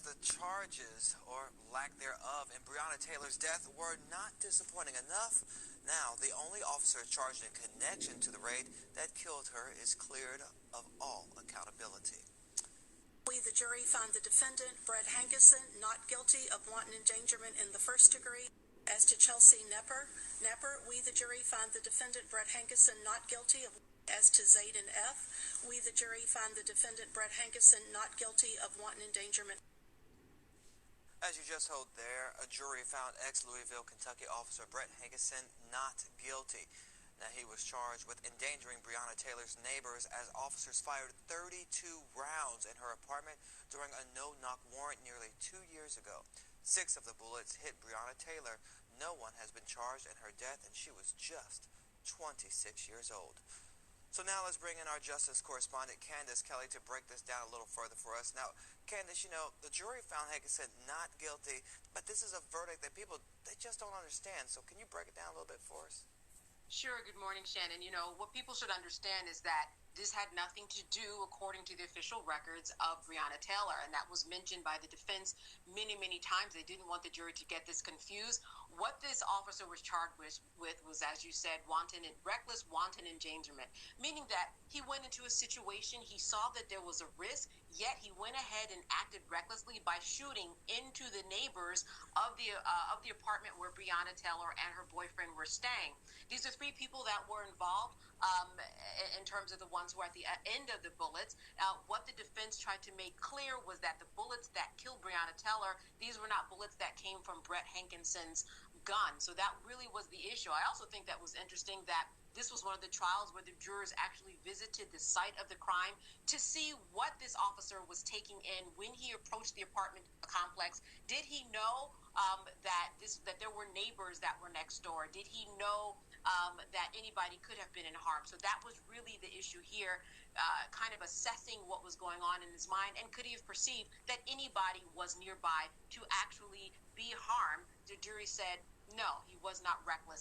as the charges, or lack thereof, in Breonna Taylor's death were not disappointing enough, now the only officer charged in connection to the raid that killed her is cleared of all accountability. We, the jury, found the defendant, Brett Hankison, not guilty of wanton endangerment in the first degree. As to Chelsea Knepper, we, the jury, found the defendant, Brett Hankison, not guilty of. As to Zayden F., we, the jury, found the defendant, Brett Hankison, not guilty of wanton endangerment. As you just heard there, a jury found ex-Louisville, Kentucky officer Brett Hankison not guilty. Now, he was charged with endangering Breonna Taylor's neighbors as officers fired 32 rounds in her apartment during a no-knock warrant nearly 2 years ago. 6 of the bullets hit Breonna Taylor. No one has been charged in her death, and she was just 26 years old. So now let's bring in our justice correspondent, Candace Kelly, to break this down a little further for us. Now, Candace, you know, the jury found Hankison not guilty, but this is a verdict that people, they just don't understand. So can you break it down a little bit for us? Sure. Good morning, Shannon. You know, what people should understand is that this had nothing to do, according to the official records, of Breonna Taylor, and that was mentioned by the defense many, many times. They didn't want the jury to get this confused. What this officer was charged with was, as you said, reckless wanton endangerment, meaning that he went into a situation, he saw that there was a risk, yet he went ahead and acted recklessly by shooting into the neighbors of the apartment where Breonna Taylor and her boyfriend were staying. These are 3 people that were involved in terms of the ones who were at the end of the bullets. What the defense tried to make clear was that the bullets that killed Breonna Taylor, these were not bullets that came from Brett Hankison's gun. So that really was the issue. I also think that was interesting that this was one of the trials where the jurors actually visited the site of the crime to see what this officer was taking in when he approached the apartment complex. Did he know that there were neighbors that were next door? Did he know that anybody could have been in harm? So that was really the issue here, kind of assessing what was going on in his mind, and could he have perceived that anybody was nearby to actually be harmed? The jury said, no, he was not reckless.